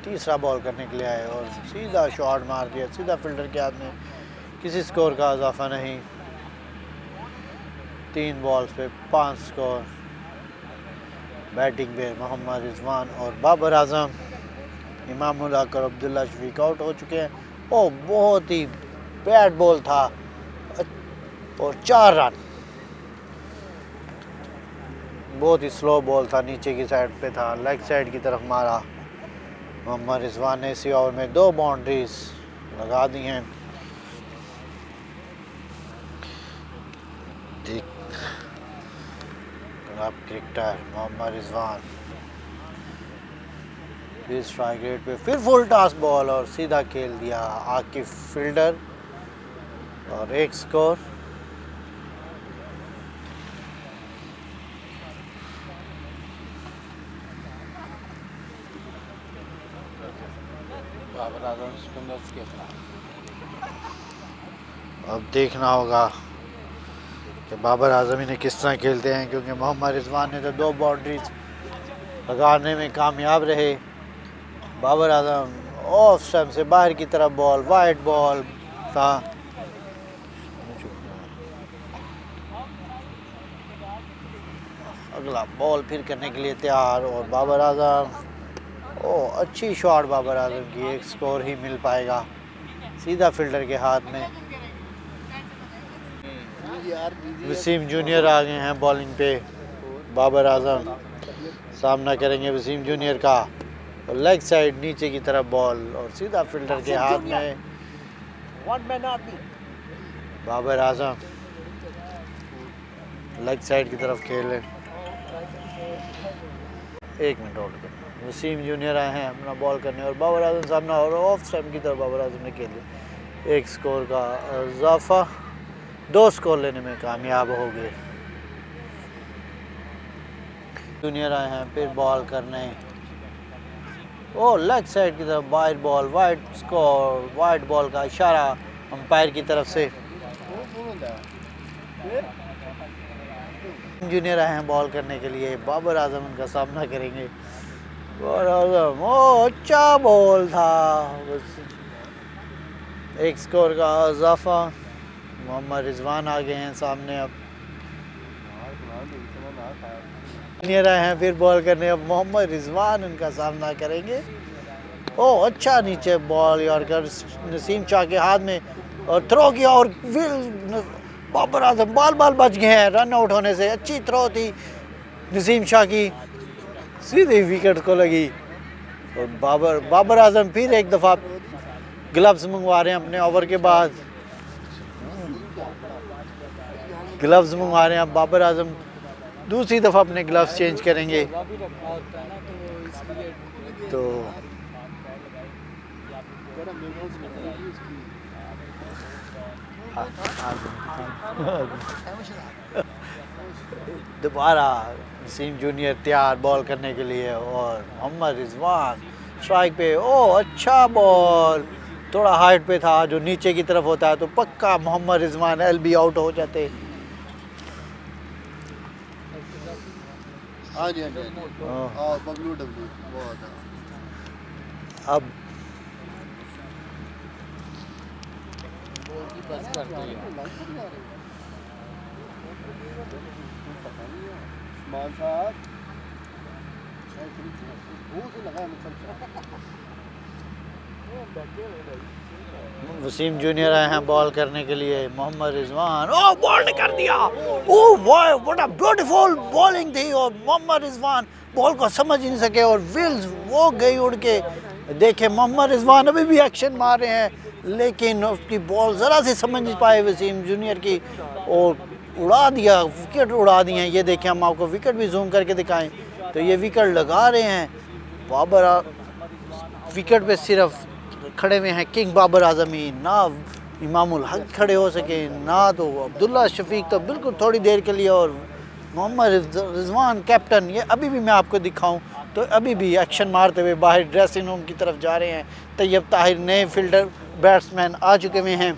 तीसरा बॉल करने के लिए आए और सीधा शॉट मार दिया, सीधा फील्डर के हाथ में। किसी स्कोर का इजाफा नहीं, 3 बॉल्स पे 5 स्कोर। बैटिंग पे मोहम्मद रिजवान और बाबर आजम, इमामुल हक और अब्दुल्ला शफीक आउट हो चुके हैं। बहुत ही बैड बॉल था और 4 रन। बहुत ही स्लो बॉल था, नीचे की साइड पे था, लेग साइड की तरफ मारा। मोहम्मद रिजवान ने इसी ओवर में 2 बाउंड्रीज लगा दी हैं। अब क्रिकेटर मोहम्मद रिजवान फिर स्ट्राइक रेट पे, फिर फुल टॉस बॉल और सीधा खेल दिया आकिफ फील्डर और 1 स्कोर। बाबर आजम स्पिनर्स के खिलाफ अब देखना होगा कि बाबर आजम इन्हें किस तरह खेलते हैं, क्योंकि मोहम्मद रिजवान ने तो 2 बाउंड्रीज लगाने में कामयाब रहे। बाबर आजम ऑफ स्टंप से बाहर की तरफ बॉल, वाइड बॉल था। अगला बॉल फिर करने के लिए तैयार और बाबर आजम, अच्छी शॉट बाबर आजम की, 1 स्कोर ही मिल पाएगा सीधा फील्डर के हाथ में। वसीम जूनियर आ गए हैं बॉलिंग पे। बाबर आजम सामना करेंगे वसीम जूनियर का और लेग साइड नीचे की तरफ बॉल और सीधा फील्डर के हाथ में। बाबर आजम लेग साइड की तरफ खेले। 1 मिनट होल्ड करना। वसीम जूनियर आए हैं अपना बॉल करने और बाबर आजम सामना और ऑफ स्टंप की तरफ बाबर आजम ने खेल दिया। 1 स्कोर का इजाफा, 2 स्कोर लेने में कामयाब हो गए। जूनियर आए हैं फिर बॉल करने ओ लेग साइड की तरफ wide ball, wide score, wide ball का इशारा अंपायर की तरफ से। जूनियर आए हैं बॉल करने के लिए, बाबर आजम उनका सामना करेंगे। बाबर आजम, ओ अच्छा बॉल था, बस एक स्कोर का इजाफा। मोहम्मद रिजवान आ गए हैं सामने। अब जूनियर आए हैं फिर बॉल करने, अब मोहम्मद रिजवान उनका सामना करेंगे। ओ अच्छा नीचे बॉल यॉर्कर नसीम शाह के हाथ में और थ्रो किया और विल बाबर आजम बाल बच गए हैं रन आउट होने से। अच्छी थ्रो थी नसीम शाह की, सीधी विकेट को लगी। और बाबर आजम फिर एक दफ़ा ग्लव्स मंगवा रहे हैं अपने ओवर के बाद, ग्लव्स मंगवा रहे हैं। अब बाबर आजम दूसरी दफ़ा अपने ग्लव्स चेंज करेंगे। तो दोबारा नसीम जूनियर तैयार बॉल करने के लिए और मोहम्मद रिजवान स्ट्राइक पे। ओ अच्छा बॉल, थोड़ा हाइट पे था जो नीचे की तरफ होता है, तो पक्का मोहम्मद रिजवान एलबी आउट हो जाते। हाँ जी हाँ जी बबलू डब्लू बहुत है। अब उस्मान साहब भूख लगा है वसीम जूनियर आए हैं बॉल करने के लिए। मोहम्मद रिजवान, ओ बॉल ने कर दिया। ओ वाह व्हाट अ ब्यूटीफुल बॉलिंग थी। और मोहम्मद रिजवान बॉल को समझ ही नहीं सके और विल्स वो गई उड़ के। देखे मोहम्मद रिजवान अभी भी एक्शन मार रहे हैं, लेकिन उसकी बॉल ज़रा से समझ नहीं पाए वसीम जूनियर की और उड़ा दिया, विकेट उड़ा दिए हैं। ये देखें, हम आपको विकेट भी जूम करके दिखाएं तो ये विकेट लगा रहे हैं। बाबर विकेट पे सिर्फ खड़े हुए हैं किंग बाबर आजम ही, ना इमामुल हक खड़े हो सके, ना तो अब्दुल्ला शफीक तो बिल्कुल थोड़ी देर के लिए। और मोहम्मद रिजवान कैप्टन, ये अभी भी मैं आपको दिखाऊं तो अभी भी एक्शन मारते हुए बाहर ड्रेसिंग रूम की तरफ जा रहे हैं। तैयब ताहिर नए फील्डर बैट्समैन आ चुके हुए हैं।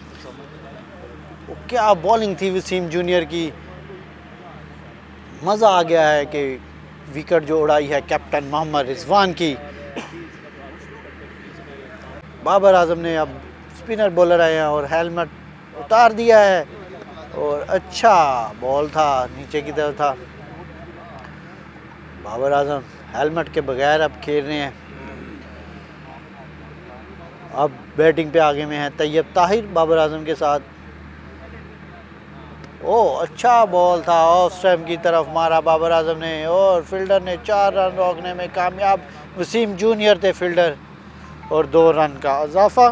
क्या बॉलिंग थी वसीम जूनियर की, मज़ा आ गया है कि विकेट जो उड़ाई है कैप्टन मोहम्मद रिजवान की। बाबर आजम ने अब स्पिनर बॉलर आए हैं और हेलमेट उतार दिया है और अच्छा बॉल था, नीचे की तरफ था। बाबर आजम हेलमेट के बगैर अब खेल रहे हैं। अब बैटिंग पे आगे में है तैयब ताहिर बाबर आजम के साथ। ओ अच्छा बॉल था, ऑफ स्टंप की तरफ मारा बाबर आजम ने और फील्डर ने 4 रन रोकने में कामयाब। वसीम जूनियर थे फील्डर और 2 रन का इजाफा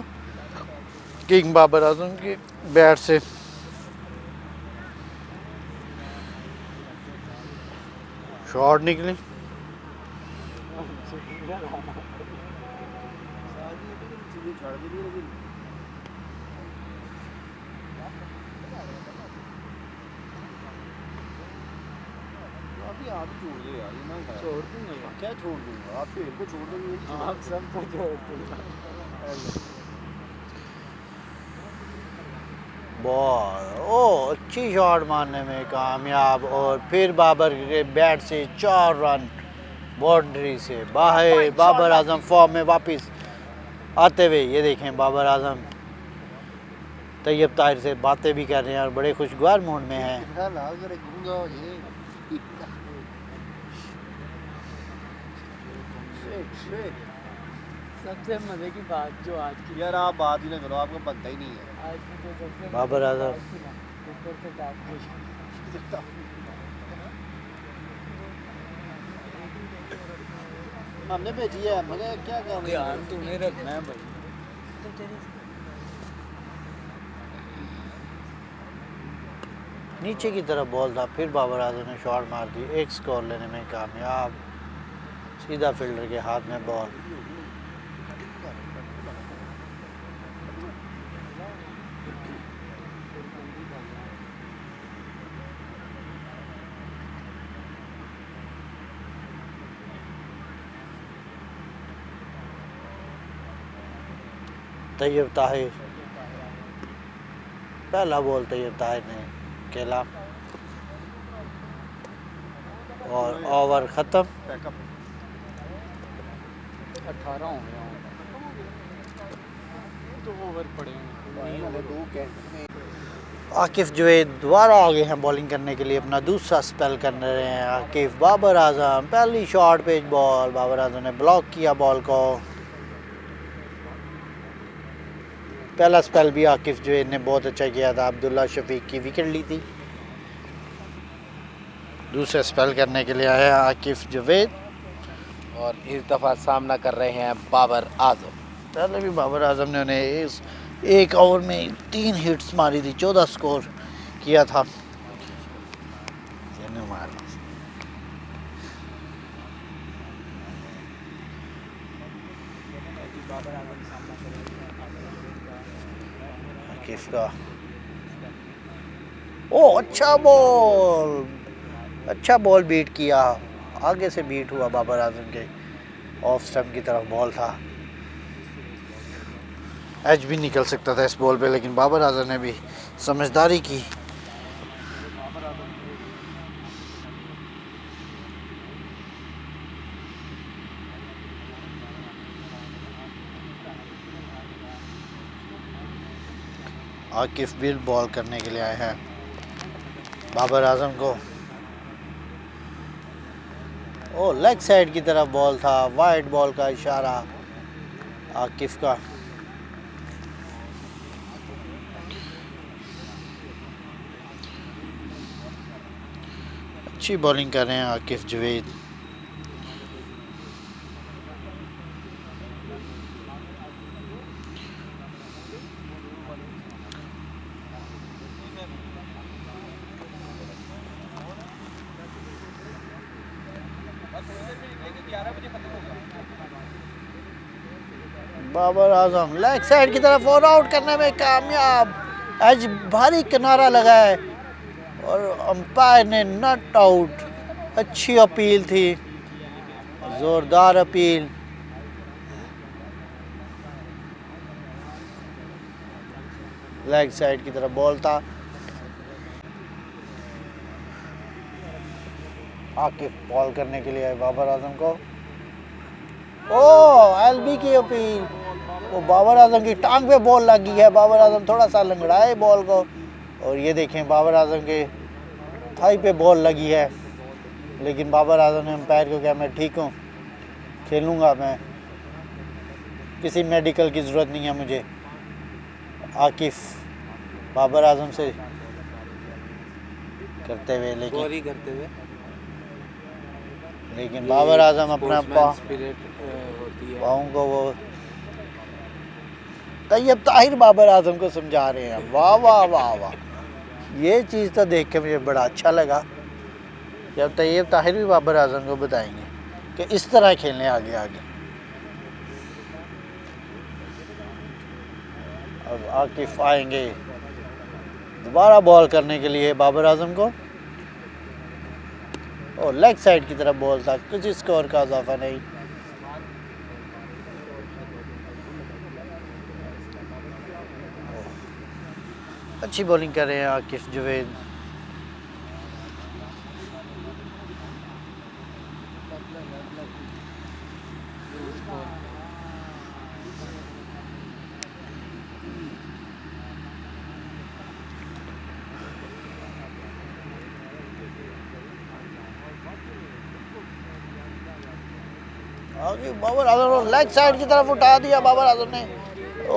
किंग बाबर आजम की बैट से। शॉट निकली, आप छोड़ दो यार, ये ना छोड़ दूंगा क्या छोड़ दूंगा, आप खेल को छोड़ दोगे। आप सब को छोड़ दूंगा। बॉल ओ अच्छी शॉट मारने में कामयाब और फिर बाबर के बैट से 4 रन बाउंड्री से बाहर। बाबर आजम फॉर्म में वापस आते हुए, ये देखें बाबर आजम तैयब ताहिर से बातें भी कर रहे हैं और बड़े खुशगवार मूड में हैं। सबसे मजे की बात जो आज की, यार आप बात ही ना करो, आपको बनता ही नहीं है। आज की जो सबसे बाबर आजम ऊपर से टॉप हमने भेजी है, मगर क्या काम है? ध्यान तूने रखना है भाई। नीचे की तरफ बॉल था, फिर बाबर आजम ने शॉट मार दी, एक स्कोर लेने में कामयाब। सीधा फील्डर के हाथ में बॉल। तैयब ताहिर, पहला बॉल तैयब ताहिर ने खेला और ओवर ख़त्म। 18 हो गया तो ओवर पड़े हैं। आकिफ जवेद दोबारा आगे हैं बॉलिंग करने के लिए, अपना दूसरा स्पेल कर रहे हैं आकिफ। बाबर आजम पहली short page ball, Babar Azam ने ब्लॉक किया बॉल को। पहला स्पेल भी आकिफ जवेद ने बहुत अच्छा किया था, अब्दुल्ला शफीक की विकेट ली थी। दूसरे स्पेल करने के लिए आया आकिफ जवेद और इस दफ़ा सामना कर रहे हैं बाबर आजम। पहले भी बाबर आजम ने उन्हें इस एक ओवर में 3 हिट्स मारी थी, 14 स्कोर किया था। किसका ओ अच्छा बॉल बीट किया, आगे से बीट हुआ बाबर आजम के ऑफ स्टंप की तरफ बॉल था। एज भी निकल सकता था इस बॉल पे, लेकिन बाबर आजम ने भी समझदारी की। आकिफ बिल बॉल करने के लिए आए हैं बाबर आजम को। ओ लेग साइड की तरफ बॉल था, वाइड बॉल का इशारा आकिफ का। अच्छी बॉलिंग कर रहे हैं आकिफ जवेद। बाबर आजम लेग साइड की तरफ और आउट करने में कामयाब। एज भारी किनारा लगा है और अंपायर ने नॉट आउट। अच्छी अपील थी, जोरदार अपील। लेग साइड की तरफ बॉल था। आकिफ बॉल करने के लिए आए बाबर आजम को। ओ एलबी की अपील, वो बाबर आजम की टांग पे बॉल लगी है। बाबर आजम थोड़ा सा लंगड़ाए बॉल को और ये देखें बाबर आजम के थाई पे बॉल लगी है, लेकिन बाबर आजम ने अंपायर को कहा मैं ठीक हूँ, खेलूँगा मैं, किसी मेडिकल की ज़रूरत नहीं है मुझे। आकिफ बाबर आजम से करते हुए लेकिन बाबर आजम अपना पाँव को वो तैयब ताहिर बाबर आजम को समझा रहे हैं। वाह वाह वाह वाह, ये चीज़ तो देख के मुझे बड़ा अच्छा लगा कि अब तैयब ताहिर भी बाबर आजम को बताएंगे कि इस तरह खेलने आगे आगे। अब आकिफ आएंगे दोबारा बॉल करने के लिए बाबर आजम को। और लेग साइड की तरफ बॉल था, कुछ स्कोर का इजाफा नहीं। अच्छी बॉलिंग कर रहे हैं आकिफ जवेद। आगे बाबर आजम लेग साइड की तरफ उठा दिया बाबर आजम ने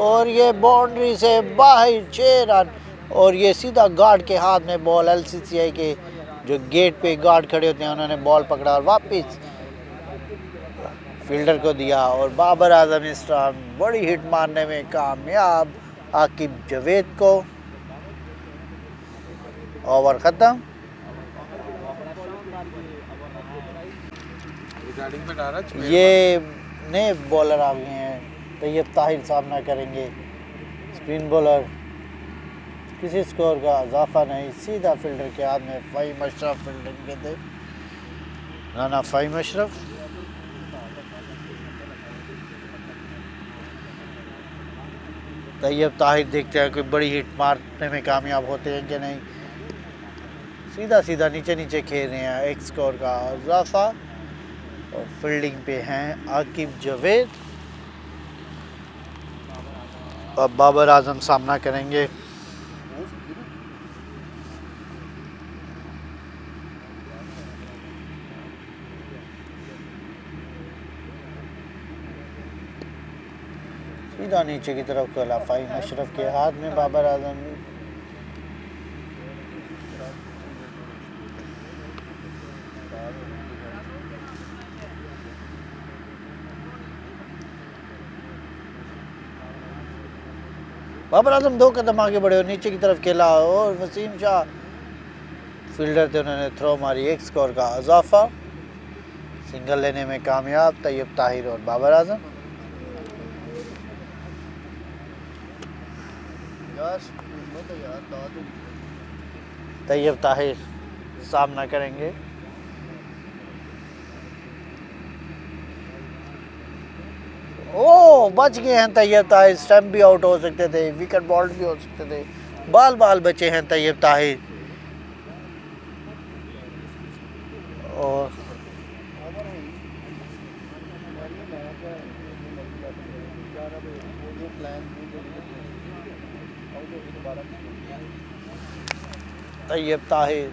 और ये बाउंड्री से बाहर 6 रन। और ये सीधा गार्ड के हाथ में बॉल, एलसीसीआई के जो गेट पे गार्ड खड़े होते हैं उन्होंने बॉल पकड़ा और वापस फील्डर को दिया। और बाबर आजम इस टाइम बड़ी हिट मारने में कामयाब। आकिफ जवेद को ओवर ख़त्म। ये नए बॉलर आ गए हैं, तैयब ताहिर सामना करेंगे, स्पिन बॉलर। किसी स्कोर का इजाफा नहीं, सीधा फील्डर के हाथ में। फ़हीम अशरफ फील्डिंग के थे, राना फ़हीम अशरफ। तैयब ताहिर देखते हैं कोई बड़ी हिट मारने में कामयाब होते हैं कि नहीं। सीधा सीधा नीचे नीचे खेल रहे हैं, एक स्कोर का इजाफा। और फील्डिंग पे हैं आकिब जावेद। अब बाबर आजम सामना करेंगे। सीधा नीचे की तरफ खेला, फाइन अशरफ के हाथ में बाबर आजम। बाबर आजम 2 कदम आगे बढ़े और नीचे की तरफ खेला और वसीम शाह फील्डर थे, उन्होंने थ्रो मारी, एक स्कोर का इजाफा। सिंगल लेने में कामयाब तैयब ताहिर और बाबर आजम। तैयब ताहिर सामना करेंगे। ओ बच गए हैं तैयब ताहिर, स्टंप भी आउट हो सकते थे, विकेट बॉल भी हो सकते थे, बाल बचे हैं तैयब ताहिर। और तैयब ताहिर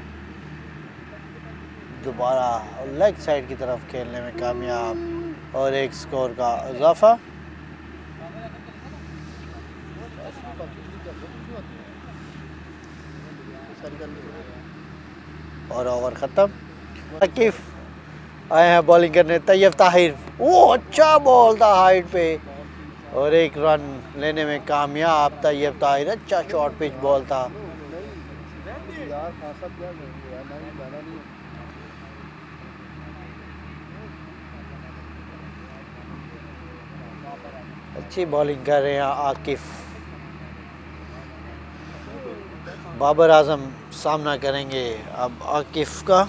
दोबारा लेग साइड की तरफ खेलने में कामयाब और एक स्कोर का इजाफा। और ओवर ख़त्म। आकिफ आए हैं बॉलिंग करने, तैयब ताहिर, वो अच्छा बॉल था हाइट पे और एक रन लेने में कामयाब तैयब ताहिर। अच्छा शॉर्ट पिच बॉल था। अच्छी बॉलिंग कर रहे हैं आकिफ। बाबर आजम सामना करेंगे अब आकिफ का।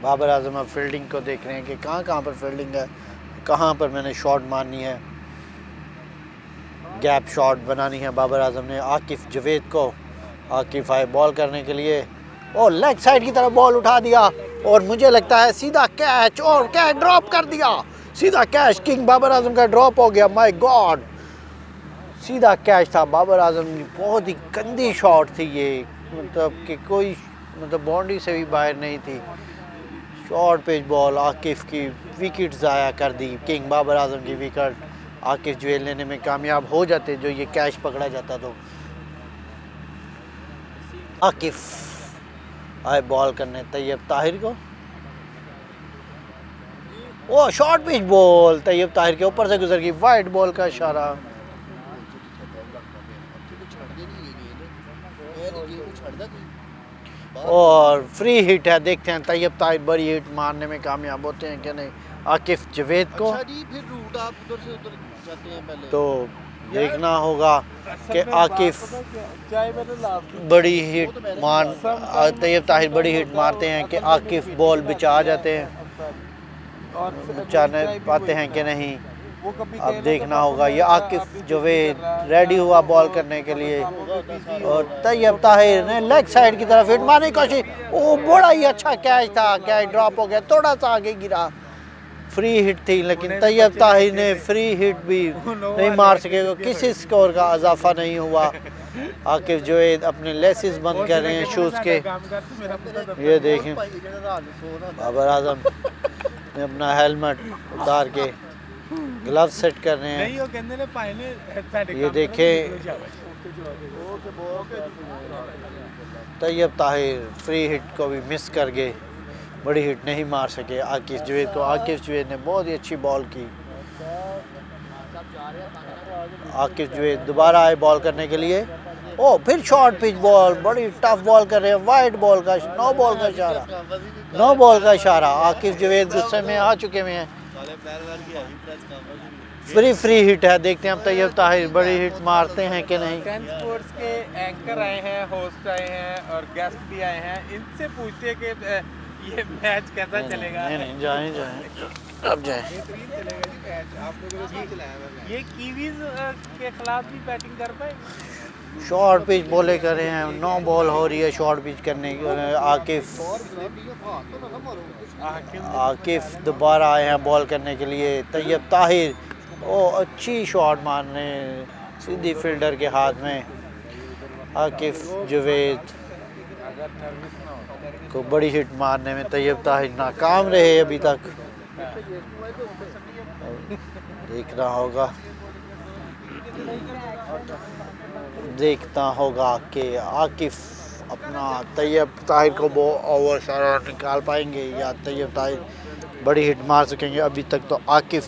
बाबर आजम अब फील्डिंग को देख रहे हैं कि कहाँ पर फील्डिंग है, कहाँ पर मैंने शॉट मारनी है, गैप शॉट बनानी है बाबर आजम ने। आकिफ जावेद को, आकिफ आए बॉल करने के लिए और लेग साइड की तरफ बॉल उठा दिया और मुझे लगता है सीधा कैच, और कैच ड्रॉप कर दिया, सीधा कैच। किंग बाबर आजम का ड्रॉप हो गया, माय गॉड, सीधा कैच था बाबर आजम। बहुत ही गंदी शॉट थी ये, मतलब कि कोई बाउंड्री से भी बाहर नहीं थी। शॉर्ट पिच बॉल आकिफ की, विकेट ज़ाया कर दी, किंग बाबर आजम की विकेट। आकिफ जुएल लेने में कामयाब हो जाते जो ये कैच पकड़ा जाता तो। आकिफ आए बॉल करने तैयब ताहिर को, वो short pitch ball Tayyab Tahir के ऊपर से गुजर गई, वाइड बॉल का इशारा। और फ्री हिट है, देखते हैं तैयब ताहिर बड़ी हिट मारने में कामयाब होते हैं कि नहीं। आकिफ जावेद को फिर रूट आप उधर से उधर जाते हैं पहले तो देखना होगा कि आकिफ बड़ी हिट मार, तैयब ताहिर बड़ी हिट मारते हैं कि आकिफ बॉल बचा जाते हैं, बचाने पाते हैं कि नहीं। अब देखना होगा। ये आकिफ जावेद रेडी हुआ बॉल करने के लिए और तैयब ताहिर ने लेग साइड की तरफ हिट मारने की कोशिश, वो बड़ा ही अच्छा कैच था, कैच ड्रॉप हो गया, थोड़ा सा आगे गिरा, फ्री हिट थी लेकिन तैयब ताहिर ने फ्री हिट भी नहीं मार सके, किसी स्कोर का इजाफा नहीं हुआ। आकिफ जावेद अपने लेसेस बंद कर रहे हैं शूज़ के, ये देखें बाबर आजम ने अपना हेलमेट उतार के ग्लव सेट कर रहे हैं। ये देखें तैयब ताहिर फ्री हिट को भी मिस कर गए, बड़ी हिट नहीं मार सके आकिफ जावेद को। आकिफ जावेद ने बहुत ही अच्छी बॉल की। आकिफ जावेद दोबारा आए बॉल करने के लिए, ओ फिर शॉर्ट पिच बॉल, बड़ी टफ बॉल कर रहे हैं, वाइड बॉल का, नो बॉल का इशारा, नो बॉल का इशारा। आकिफ जावेद गुस्से में आ चुके हुए हैं। फ्री हिट है, देखते हैं अब तैयब ताहिर बड़ी हिट मारते हैं कि नहीं। टेन स्पोर्ट्स के एंकर आए हैं, होस्ट आए हैं और गेस्ट भी आए हैं, इनसे पूछते हैं कि ये मैच कैसा चलेगा? नहीं नहीं, जाएं जाएं, अब जाएं। बेहतरीन चलेगा जी मैच। आप लोगों ने सही चलाया मैच। ये कीवीज के खिलाफ भी बैटिंग कर पाए? शॉर्ट पिच बॉले कर रहे हैं, 9 बॉल हो रही है शॉर्ट पिच करने की। आकिफ दोबारा आए हैं बॉल करने के लिए। तैयब ताहिर, ओ अच्छी शॉट मारने सीधी फील्डर के हाथ में। आकिफ जवेद को बड़ी हिट मारने में तैयब ताहिर नाकाम रहे अभी तक। देखना होगा, देखता होगा कि आकिफ अपना तैयब ताहिर को वो ओवर सारा निकाल पाएंगे या तैयब ताहिर बड़ी हिट मार सकेंगे। अभी तक तो आकिफ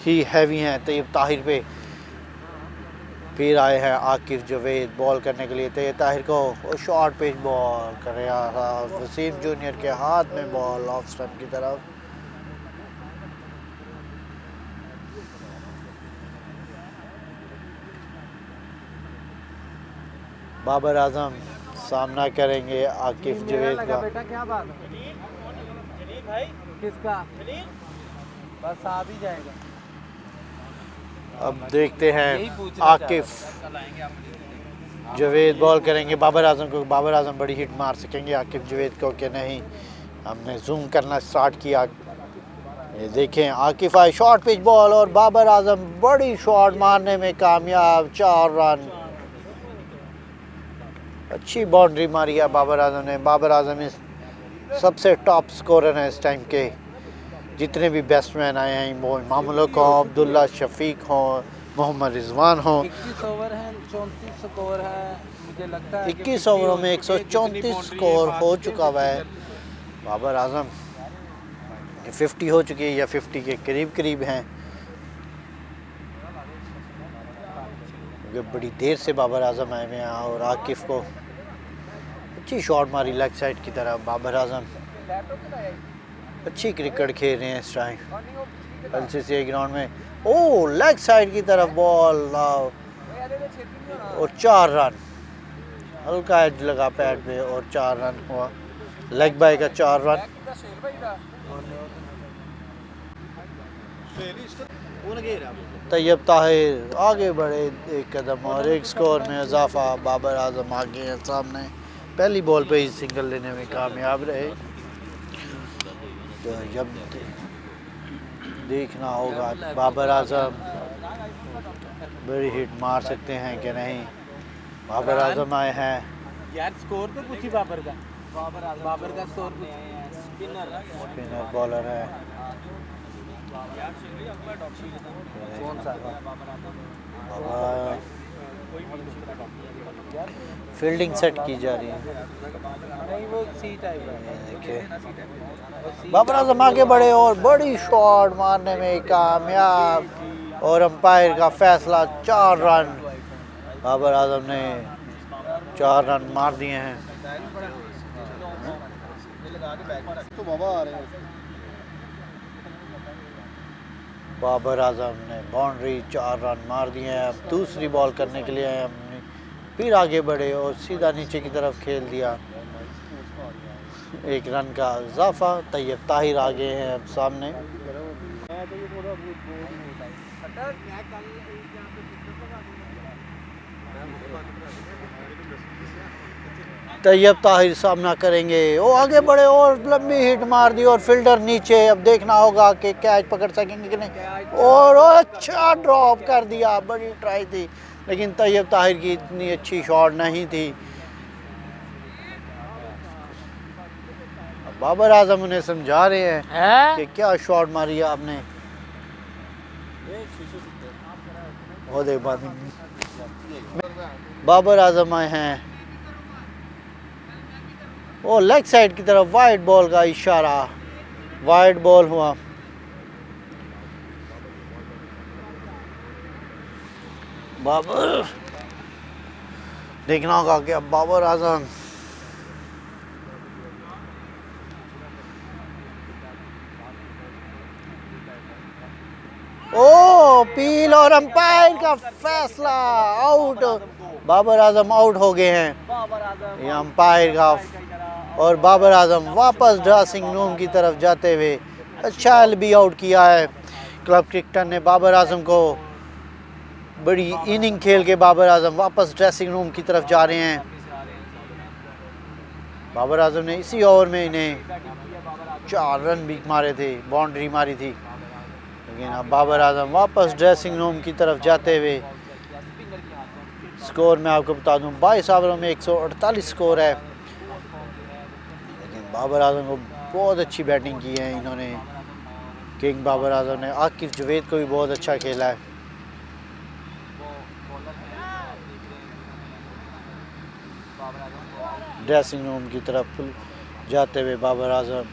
ही हैवी हैं तैयब ताहिर पे। फिर आए हैं आकिफ जवेद बॉल करने के लिए तैयब ताहिर को। वो शॉर्ट पिच बॉल कर रहा था, वसीम जूनियर के हाथ में बॉल ऑफ स्टंप की तरफ। बाबर आजम सामना करेंगे आकिफ जवेद का। बेटा क्या बात है? किसका? बस आ भी जाएगा। अब देखते हैं आकिफ जवेद बॉल करेंगे बाबर आजम को। बाबर आजम बड़ी हिट मार सकेंगे आकिफ जवेद को कि नहीं। हमने जूम करना स्टार्ट किया। ये देखें आकिफ आए शॉर्ट पिच बॉल और बाबर आजम बड़ी शॉट मारने में कामयाब। 4 रन, अच्छी बाउंड्री मारी है बाबर आजम ने। बाबर आजम इस सबसे टॉप स्कोरर हैं इस टाइम के। जितने भी बैट्समैन आए हैं, वो इमाम मुल्क हों, अब्दुल्ला शफीक हों, मोहम्मद रिजवान हों। 21 ओवर हैं, 34 स्कोर है। मुझे लगता है 21 ओवरों में 134 स्कोर हो चुका हुआ है। बाबर आजम 50 हो चुकी है या 50 के करीब करीब हैं। बड़ी देर से बाबर आजम आए हुए हैं और आकिफ को अच्छी शॉट मारी लेग साइड की तरफ। बाबर आजम अच्छी क्रिकेट खेल रहे हैं इस टाइम LCCI ग्राउंड में। ओ लेग साइड की तरफ बॉल और 4 रन। हल्का एज लगा पैड पे और 4 रन हुआ। लेग बाय का 4 रन। तैयब ताहिर आगे बढ़े 1 कदम और 1 स्कोर में इजाफा। बाबर आजम आगे हैं सामने। पहली बॉल पे ही सिंगल लेने में कामयाब रहे। तो जब देखना होगा बाबर आजम बड़ी हिट मार सकते हैं कि नहीं। बाबर आजम आए हैं। यार स्कोर तो पूछी बाबर का। बाबर का स्कोर स्पिनर बॉलर है। कौन सा? फील्डिंग सेट की जा रही है। नहीं वो सी टाइप है। देखिए बाबर आजम आगे बढ़े और बड़ी शॉट मारने में कामयाब और अंपायर का फैसला 4 रन। बाबर आजम ने 4 रन मार दिए हैं। तो बाबा आ रहे हैं। बाबर आजम ने बाउंड्री 4 रन मार दिए हैं। अब दूसरी बॉल करने के लिए हमने फिर आगे बढ़े और सीधा नीचे की तरफ खेल दिया। 1 रन का इजाफा। तैयब ताहिर आगे हैं अब सामने। तैयब ताहिर सामना करेंगे। वो आगे बढ़े और लंबी हिट मार दी और फील्डर नीचे। अब देखना होगा कि कैच पकड़ सकेंगे कि नहीं। और अच्छा ड्रॉप कर दिया। बड़ी ट्राई थी लेकिन तैयब ताहिर की इतनी अच्छी शॉट नहीं थी। बाबर आजम उन्हें समझा रहे हैं कि क्या शॉट मारी है आपने। वो देख बाबर आजम आए हैं। वो लेग साइड की तरफ वाइड बॉल का इशारा। वाइड बॉल हुआ। बाबर देखना होगा कि अब बाबर आजम ओ पील और अंपायर का फैसला आउट। बाबर आजम आउट हो गए हैं। बाबर आजम ये अंपायर का और बाबर आजम वापस ड्रेसिंग रूम की तरफ जाते हुए अच्छा एलबी आउट किया है। क्लब क्रिकेटर ने बाबर आजम को बड़ी इनिंग खेल के बाबर आजम वापस ड्रेसिंग रूम की तरफ जा रहे हैं। बाबर आजम ने इसी ओवर में इन्हें 4 रन भी मारे थे, बाउंड्री मारी थी, लेकिन अब बाबर आजम वापस ड्रेसिंग रूम की तरफ जाते हुए स्कोर मैं आपको बता दूं 22 ओवरों में 148 स्कोर है। लेकिन बाबर आजम को बहुत अच्छी बैटिंग की है इन्होंने। किंग बाबर आजम ने आकिफ जवेद को भी बहुत अच्छा खेला है। ड्रेसिंग रूम की तरफ जाते हुए बाबर आजम